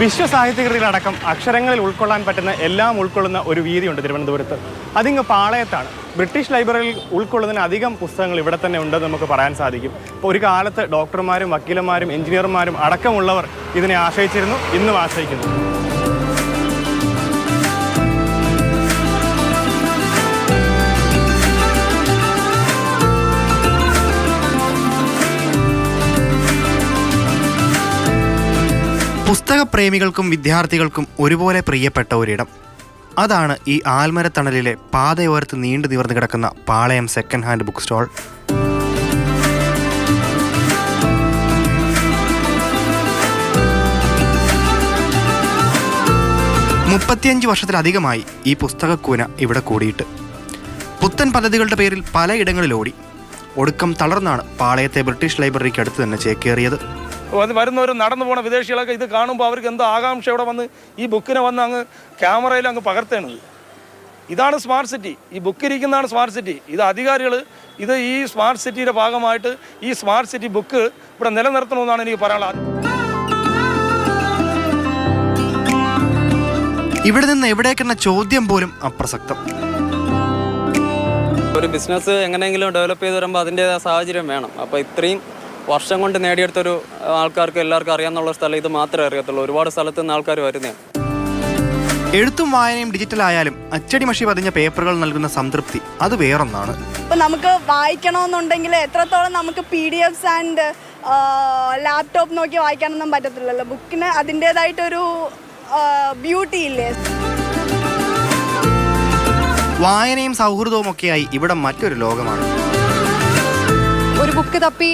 വിശ്വസാഹിത്യകൃതിയിലടക്കം അക്ഷരങ്ങളിൽ ഉൾക്കൊള്ളാൻ പറ്റുന്ന എല്ലാം ഉൾക്കൊള്ളുന്ന ഒരു വീതിയുണ്ട് തിരുവനന്തപുരത്ത്. അതിങ്ങ് പാളയത്താണ്. ബ്രിട്ടീഷ് ലൈബ്രറിയിൽ ഉൾക്കൊള്ളുന്നതിന് അധികം പുസ്തകങ്ങൾ ഇവിടെ തന്നെ ഉണ്ടെന്ന് നമുക്ക് പറയാൻ സാധിക്കും. ഇപ്പോൾ ഒരു കാലത്ത് ഡോക്ടർമാരും വക്കീലന്മാരും എഞ്ചിനീയർമാരും അടക്കമുള്ളവർ ഇതിനെ ആശ്രയിച്ചിരുന്നു, ഇന്നും ആശ്രയിക്കുന്നു. പുസ്തകപ്രേമികൾക്കും വിദ്യാർത്ഥികൾക്കും ഒരുപോലെ പ്രിയപ്പെട്ട ഒരിടം. അതാണ് ഈ ആൽമരത്തണലിലെ പാതയോരത്ത് നീണ്ടു നിവർന്നു കിടക്കുന്ന പാളയം സെക്കൻഡ് ഹാൻഡ് ബുക്ക് സ്റ്റോൾ. മുപ്പത്തിയഞ്ച് വർഷത്തിലധികമായി ഈ പുസ്തകക്കൂന ഇവിടെ കൂടിയിട്ട്. പുത്തൻ പദ്ധതികളുടെ പേരിൽ പലയിടങ്ങളിലോടി. ഒടുക്കം തളർന്നാണ് പാളയത്തെ ബ്രിട്ടീഷ് ലൈബ്രറിക്ക് അടുത്ത് തന്നെ ചേക്കേറിയത്. വരുന്നവർ നടന്നു പോണ വിദേശികളൊക്കെ ഇത് കാണുമ്പോൾ അവർക്ക് എന്തോ ആകാംക്ഷയോടെ വന്ന് ഈ ബുക്കിനെ വന്ന് അങ്ങ് ക്യാമറയിൽ അങ്ങ് പകർത്തേണത്. ഇതാണ് സ്മാർട്ട് സിറ്റി. ഈ ബുക്ക് ഇരിക്കുന്നതാണ് സ്മാർട്ട് സിറ്റി. ഇത് അധികാരികൾ ഇത് ഈ സ്മാർട്ട് സിറ്റിയുടെ ഭാഗമായിട്ട് ഈ സ്മാർട്ട് സിറ്റി ബുക്ക് ഇവിടെ നിലനിർത്തണമെന്നാണ് എനിക്ക് പറയാനുള്ളത്. ഇവിടെ നിന്ന് എവിടേക്കെന്ന ചോദ്യം പോലും അപ്രസക്തം. ഒരു ബിസിനസ് എങ്ങനെയെങ്കിലും ഡെവലപ്പ് ചെയ്ത് വരുമ്പോൾ അതിൻ്റെതായ സാഹചര്യം വേണം. അപ്പോൾ ഇത്രയും വർഷം കൊണ്ട് നേടിയെടുത്തൊരു ആൾക്കാർക്ക് എല്ലാവർക്കും അറിയാമെന്നുള്ള സ്ഥലം ഇത് മാത്രമേ അറിയത്തുള്ളൂ. ഒരുപാട് സ്ഥലത്ത് നിന്ന് ആൾക്കാർ വരുന്നതാണ്. എഴുത്തും വായനയും ഡിജിറ്റലായാലും അച്ചടി മഷി പതിഞ്ഞ പേപ്പറുകൾ നൽകുന്ന സംതൃപ്തി അത് വേറൊന്നാണ്. ഇപ്പം നമുക്ക് വായിക്കണമെന്നുണ്ടെങ്കിൽ എത്രത്തോളം നമുക്ക് PDF ആൻഡ് ലാപ്ടോപ്പ് നോക്കി വായിക്കാനൊന്നും പറ്റത്തില്ലല്ലോ. ബുക്കിന് അതിൻ്റേതായിട്ടൊരു ബ്യൂട്ടി ഇല്ലേ. വായനയും സൗഹൃദവും ഒക്കെയായി ഇവിടെ മറ്റൊരു ലോകമാണ്. ഒരു ബുക്ക് തപ്പി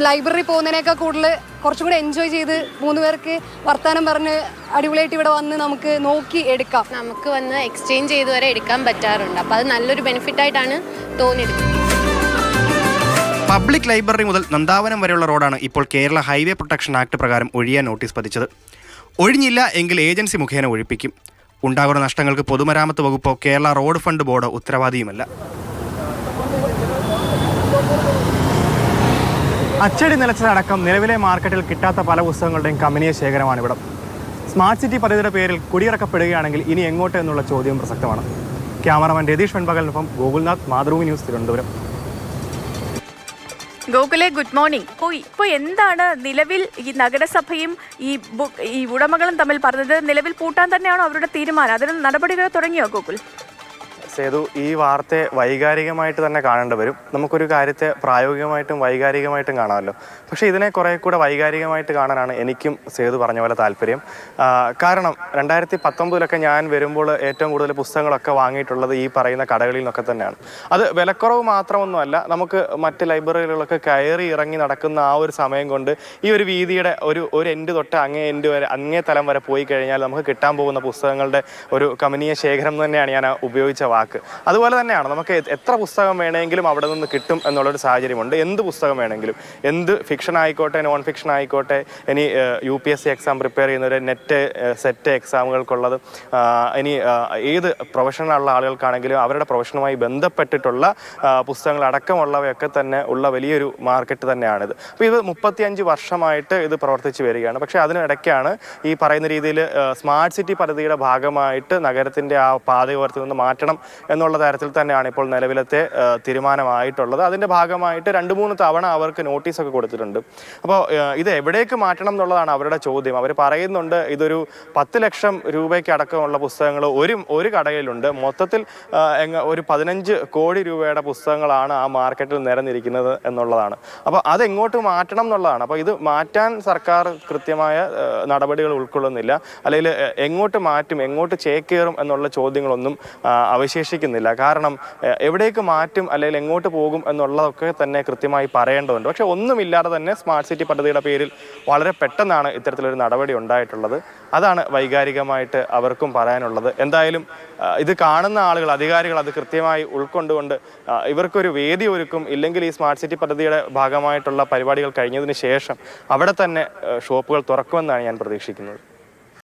ലൈബ്രറി പോകുന്നതിനേക്കാൾ കൂടുതൽ കുറച്ചും കൂടെ എൻജോയ് ചെയ്ത് 3 പേർക്ക് വർത്തമാനം പറഞ്ഞ് അടിപൊളിയായിട്ട് ഇവിടെ വന്ന് നമുക്ക് നോക്കി എടുക്കാം. നമുക്ക് വന്ന് എക്സ്ചേഞ്ച് ചെയ്ത് വരെ എടുക്കാൻ പറ്റാറുണ്ട്. അപ്പോൾ അത് നല്ലൊരു ബെനിഫിറ്റായിട്ടാണ് തോന്നിയത്. പബ്ലിക് ലൈബ്രറി മുതൽ നന്ദാവനം വരെയുള്ള റോഡാണ് ഇപ്പോൾ കേരള ഹൈവേ പ്രൊട്ടക്ഷൻ ആക്ട് പ്രകാരം ഒഴിയാൻ നോട്ടീസ് പതിച്ചത്. ഒഴിഞ്ഞില്ല എങ്കിൽ ഏജൻസി മുഖേന ഒഴിപ്പിക്കും. ഉണ്ടാകുന്ന നഷ്ടങ്ങൾക്ക് പൊതുമരാമത്ത് വകുപ്പോ കേരള റോഡ് ഫണ്ട് ബോർഡോ ഉത്തരവാദിയുമല്ല. അച്ചടി നിലച്ചതടക്കം നിലവിലെ മാർക്കറ്റിൽ കിട്ടാത്ത പല പുസ്തകങ്ങളുടെയും കമ്പനിയ ശേഖരമാണ് ഇവിടെ. സ്മാർട്ട് സിറ്റി പദ്ധതിയുടെ പേരിൽ കുടിയിറക്കപ്പെടുകയാണെങ്കിൽ ഇനി എങ്ങോട്ട് എന്നുള്ള ചോദ്യം പ്രസക്തമാണ്. ക്യാമറമാൻ രതീഷ് വെൺപകലിനൊപ്പം ഗോകുൽനാഥ്, മാതൃഭൂമി ന്യൂസ്, തിരുവനന്തപുരം. ഗോകുലെ, ഗുഡ് മോർണിംഗ്. ഇപ്പോൾ എന്താണ് നിലവിൽ ഈ നഗരസഭയും ഈ ഉടമകളും തമ്മിൽ പറഞ്ഞത്? നിലവിൽ പൂട്ടാൻ തന്നെയാണോ അവരുടെ തീരുമാനം? അതിന് നടപടികൾ തുടങ്ങിയോ ഗോകുൽ? സേതു, ഈ വാർത്തയെ വൈകാരികമായിട്ട് തന്നെ കാണേണ്ടി വരും. നമുക്കൊരു കാര്യത്തെ പ്രായോഗികമായിട്ടും വൈകാരികമായിട്ടും കാണാമല്ലോ. പക്ഷേ ഇതിനെ കുറേ കൂടെ വൈകാരികമായിട്ട് കാണാനാണ് എനിക്കും സേതു പറഞ്ഞ പോലെ താല്പര്യം. കാരണം 2019 ഞാൻ വരുമ്പോൾ ഏറ്റവും കൂടുതൽ പുസ്തകങ്ങളൊക്കെ വാങ്ങിയിട്ടുള്ളത് ഈ പറയുന്ന കടകളിൽ നിന്നൊക്കെ തന്നെയാണ്. അത് വിലക്കുറവ് മാത്രമൊന്നുമല്ല, നമുക്ക് മറ്റ് ലൈബ്രറികളിലൊക്കെ കയറി ഇറങ്ങി നടക്കുന്ന ആ ഒരു സമയം കൊണ്ട് ഈ ഒരു വീതിയുടെ ഒരു എൻഡ് തൊട്ട് അങ്ങേ തലം വരെ പോയി കഴിഞ്ഞാൽ നമുക്ക് കിട്ടാൻ പോകുന്ന പുസ്തകങ്ങളുടെ ഒരു കമനീയ ശേഖരം തന്നെയാണ് ഞാൻ ഉപയോഗിച്ച വാക്ക്. അതുപോലെ തന്നെയാണ് നമുക്ക് എത്ര പുസ്തകം വേണമെങ്കിലും അവിടെ നിന്ന് കിട്ടും എന്നുള്ളൊരു സാഹചര്യമുണ്ട്. എന്ത് പുസ്തകം വേണമെങ്കിലും, എന്ത് ഫിക്ഷൻ ആയിക്കോട്ടെ നോൺ ഫിക്ഷൻ ആയിക്കോട്ടെ, ഇനി UPSC എക്സാം പ്രിപ്പയർ ചെയ്യുന്നവർ നെറ്റ് സെറ്റ് എക്സാമുകൾക്കുള്ളത്, ഇനി ഏത് പ്രൊഫഷനുള്ള ആളുകൾക്കാണെങ്കിലും അവരുടെ പ്രൊഫഷനുമായി ബന്ധപ്പെട്ടിട്ടുള്ള പുസ്തകങ്ങൾ അടക്കമുള്ളവയൊക്കെ തന്നെ ഉള്ള വലിയൊരു മാർക്കറ്റ് തന്നെയാണിത്. അപ്പോൾ ഇത് 35 വർഷമായിട്ട് ഇത് പ്രവർത്തിച്ച് വരികയാണ്. പക്ഷേ അതിനിടയ്ക്കാണ് ഈ പറയുന്ന രീതിയിൽ സ്മാർട്ട് സിറ്റി പദ്ധതിയുടെ ഭാഗമായിട്ട് നഗരത്തിൻ്റെ ആ പാതയോരത്തിൽ നിന്ന് മാറ്റണം എന്നുള്ള തരത്തിൽ തന്നെയാണ് ഇപ്പോൾ നിലവിലത്തെ തീരുമാനമായിട്ടുള്ളത്. അതിൻ്റെ ഭാഗമായിട്ട് 2-3 തവണ അവർക്ക് നോട്ടീസൊക്കെ കൊടുത്തിട്ടുണ്ട്. അപ്പോൾ ഇത് എവിടേക്ക് മാറ്റണം എന്നുള്ളതാണ് അവരുടെ ചോദ്യം. അവർ പറയുന്നുണ്ട് ഇതൊരു 10 ലക്ഷം രൂപയ്ക്ക് അടക്കമുള്ള പുസ്തകങ്ങൾ ഒരു കടയിലുണ്ട്. മൊത്തത്തിൽ ഒരു 15 കോടി രൂപയുടെ പുസ്തകങ്ങളാണ് ആ മാർക്കറ്റിൽ നിരന്നിരിക്കുന്നത് എന്നുള്ളതാണ്. അപ്പോൾ അതെങ്ങോട്ട് മാറ്റണം എന്നുള്ളതാണ്. അപ്പോൾ ഇത് മാറ്റാൻ സർക്കാർ കൃത്യമായ നടപടികൾ ഉൾക്കൊള്ളുന്നില്ല. അല്ലെങ്കിൽ എങ്ങോട്ട് മാറ്റും, എങ്ങോട്ട് ചേക്കേറും എന്നുള്ള ചോദ്യങ്ങളൊന്നും അവശേഷിക്കുന്നില്ല. കാരണം എവിടേക്ക് മാറ്റും അല്ലെങ്കിൽ എങ്ങോട്ട് പോകും എന്നുള്ളതൊക്കെ തന്നെ കൃത്യമായി പറയേണ്ടതുണ്ട്. പക്ഷെ ഒന്നുമില്ലാതെ തന്നെ സ്മാർട്ട് സിറ്റി പദ്ധതിയുടെ പേരിൽ വളരെ പെട്ടെന്നാണ് ഇത്തരത്തിലൊരു നടപടി ഉണ്ടായിട്ടുള്ളത്. അതാണ് വൈകാരികമായിട്ട് അവർക്കും പറയാനുള്ളത്. എന്തായാലും ഇത് കാണുന്ന ആളുകൾ, അധികാരികൾ അത് കൃത്യമായി ഉൾക്കൊണ്ടുകൊണ്ട് ഇവർക്കൊരു വേദി ഒരുക്കും. ഇല്ലെങ്കിൽ ഈ സ്മാർട്ട് സിറ്റി പദ്ധതിയുടെ ഭാഗമായിട്ടുള്ള പരിപാടികൾ കഴിഞ്ഞതിന് ശേഷം അവിടെ തന്നെ ഷോപ്പുകൾ തുറക്കുമെന്നാണ് ഞാൻ പ്രതീക്ഷിക്കുന്നത്.